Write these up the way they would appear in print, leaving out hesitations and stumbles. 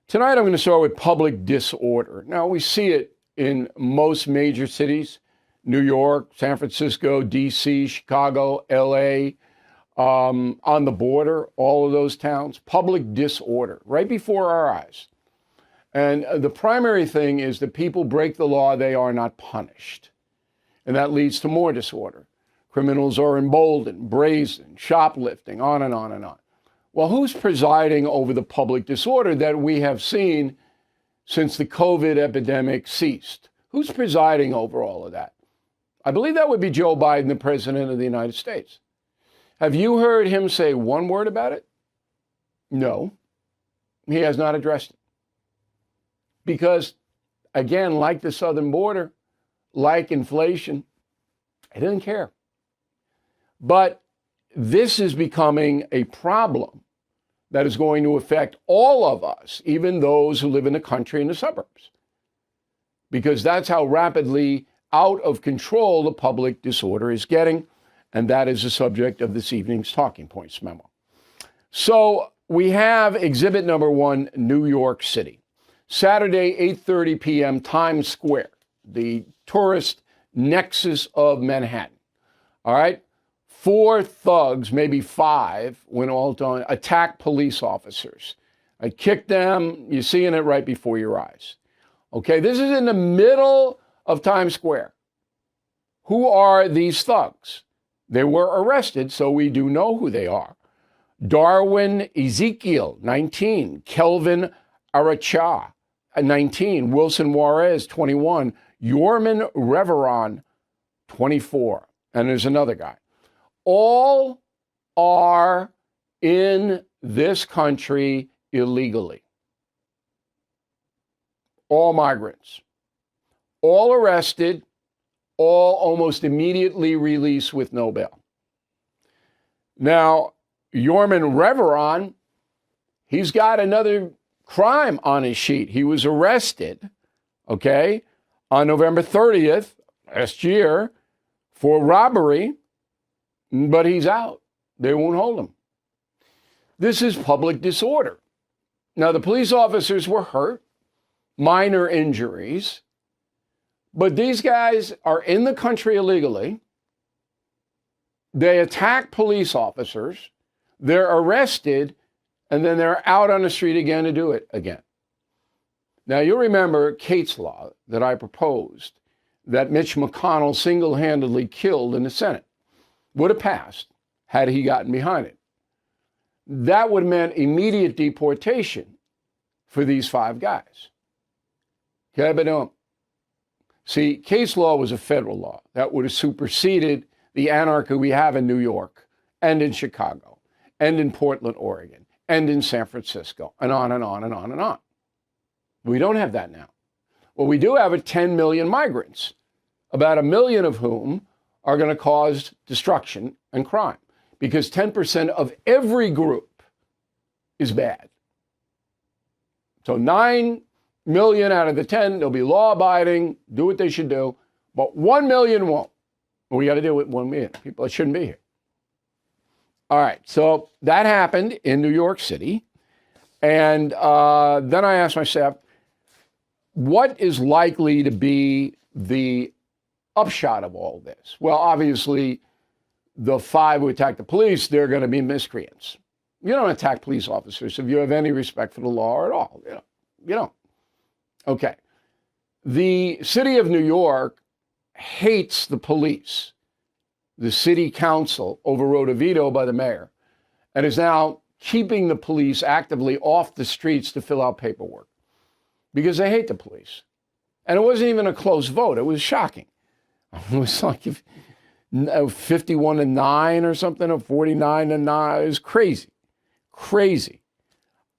Tonight, I'm going to start with public disorder. Now, we see it in most major cities: New York, San Francisco, D.C., Chicago, L.A., on the border, all of those towns. Public disorder right before our eyes. And the primary thing is that people break the law, they are not punished. And that leads to more disorder. Criminals are emboldened, brazen, shoplifting, on and on and on. Well, who's presiding over the public disorder that we have seen since the COVID epidemic ceased? Who's presiding over all of that? I believe that would be Joe Biden, the president of the United States. Have you heard him say one word about it? No, he has not addressed it. Because, again, like the southern border, like inflation, he doesn't care. But this is becoming a problem that is going to affect all of us, even those who live in the country and the suburbs, because that's how rapidly out of control the public disorder is getting. And that is the subject of this evening's Talking Points memo. So we have exhibit number 1, New York City. Saturday, 8:30 p.m., Times Square, the tourist nexus of Manhattan. All right? 4 thugs, maybe 5, when all done, attack police officers. I kicked them. You're seeing it right before your eyes. Okay, this is in the middle of Times Square. Who are these thugs? They were arrested, so we do know who they are. Darwin Ezekiel, 19. Kelvin Aracha, 19. Wilson Juarez, 21. Yorman Reveron, 24. And there's another guy. All are in this country illegally. All migrants. All arrested. All almost immediately released with no bail. Now, Yorman Reveron, he's got another crime on his sheet. He was arrested, okay, on November 30th last year for robbery, but he's out. They won't hold him. This is public disorder. Now, the police officers were hurt, minor injuries, but these guys are in the country illegally. They attack police officers. They're arrested, and then they're out on the street again to do it again. Now, you'll remember Kate's law that I proposed that Mitch McConnell single-handedly killed in the Senate. Would have passed had he gotten behind it. That would have meant immediate deportation for these 5 guys. Okay, but no. See, Kate's law was a federal law that would have superseded the anarchy we have in New York and in Chicago and in Portland, Oregon, and in San Francisco, and on and on and on and on. We don't have that now. Well, we do have 10 million migrants, about 1 million of whom are going to cause destruction and crime, because 10% of every group is bad. So 9 million out of the 10, they'll be law-abiding, do what they should do, but 1 million won't. We got to deal with 1 million people that shouldn't be here. All right, so that happened in New York City. And then I asked myself, what is likely to be the upshot of all this? Well, obviously, the 5 who attacked the police, they're going to be miscreants. You don't attack police officers if you have any respect for the law at all. You don't. Okay. The city of New York hates the police. The city council overrode a veto by the mayor and is now keeping the police actively off the streets to fill out paperwork because they hate the police. And it wasn't even a close vote. It was shocking. It was like 51-9 or something, or 49-9. It was crazy. Crazy.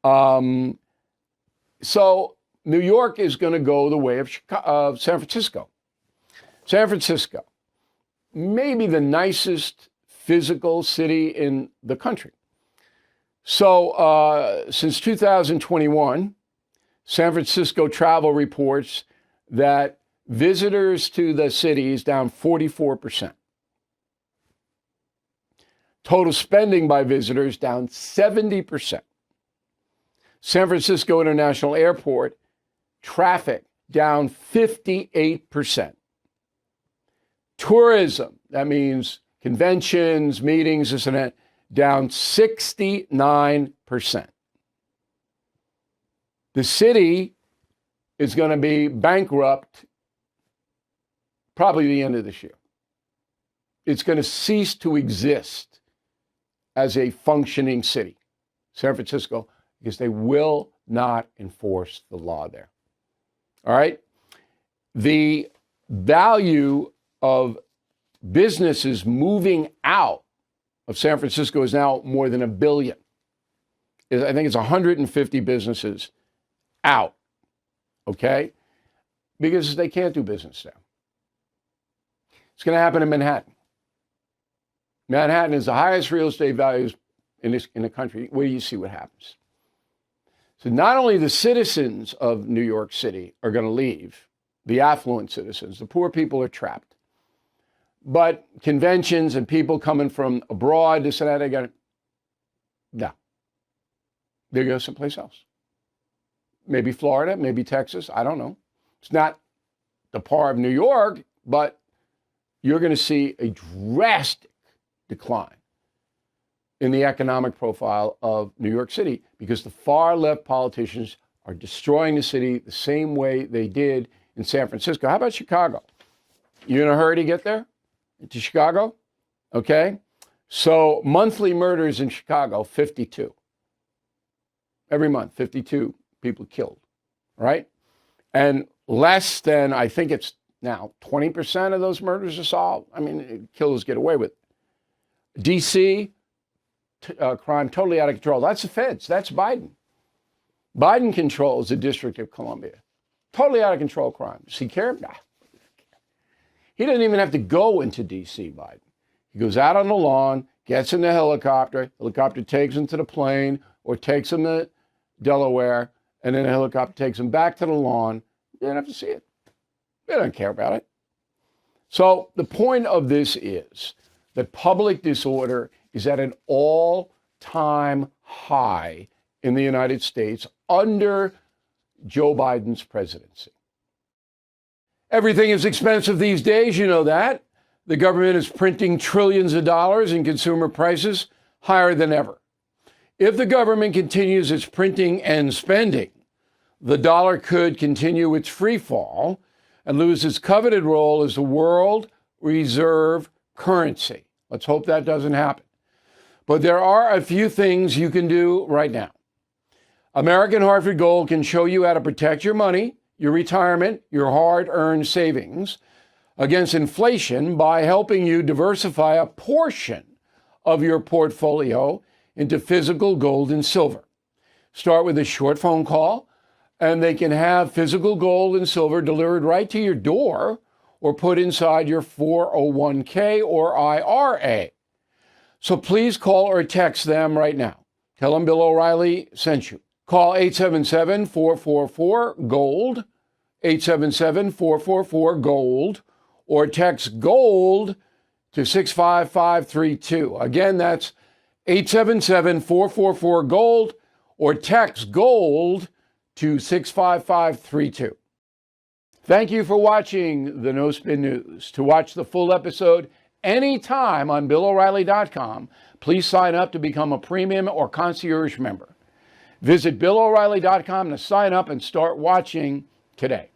So New York is going to go the way of San Francisco. San Francisco, maybe the nicest physical city in the country. So since 2021, San Francisco travel reports that visitors to the city is down 44%. Total spending by visitors down 70%. San Francisco International Airport, traffic down 58%. Tourism, that means conventions, meetings, this and that, down 69%. The city is going to be bankrupt probably the end of this year. It's going to cease to exist as a functioning city, San Francisco, because they will not enforce the law there. All right? The value of businesses moving out of San Francisco is now more than $1 billion. I think it's 150 businesses out, okay? Because they can't do business now. It's going to happen in Manhattan. Manhattan is the highest real estate values in the country. Where do you see what happens? So not only the citizens of New York City are going to leave, the affluent citizens, the poor people are trapped. But conventions and people coming from abroad, this and that, they go someplace else. Maybe Florida, maybe Texas, I don't know. It's not the par of New York, but you're going to see a drastic decline in the economic profile of New York City because the far left politicians are destroying the city the same way they did in San Francisco. How about Chicago? You in a hurry to get there? To Chicago? Okay. So monthly murders in Chicago, 52. Every month, 52 people killed, right? And less than, I think it's now 20% of those murders are solved. I mean, killers get away with it. D.C., crime totally out of control. That's the feds. That's Biden. Biden controls the District of Columbia. Totally out of control crime. Does he care? Nah. He doesn't even have to go into D.C., Biden. He goes out on the lawn, gets in the helicopter takes him to the plane or takes him to Delaware, and then the helicopter takes him back to the lawn. You don't have to see it. They don't care about it. So the point of this is that public disorder is at an all-time high in the United States under Joe Biden's presidency. Everything is expensive these days, you know that. The government is printing trillions of dollars and consumer prices higher than ever. If the government continues its printing and spending, the dollar could continue its free fall and lose its coveted role as the world reserve currency. Let's hope that doesn't happen. But there are a few things you can do right now. American Hartford Gold can show you how to protect your money, your retirement, your hard-earned savings against inflation by helping you diversify a portion of your portfolio into physical gold and silver. Start with a short phone call, and they can have physical gold and silver delivered right to your door or put inside your 401k or IRA. So please call or text them right now. Tell them Bill O'Reilly sent you. Call 877-444-GOLD, 877-444-GOLD, or text GOLD to 65532. Again, that's 877-444-GOLD, or text GOLD to 65532. Thank you for watching the No Spin News. To watch the full episode anytime on BillO'Reilly.com, please sign up to become a premium or concierge member. Visit BillO'Reilly.com to sign up and start watching today.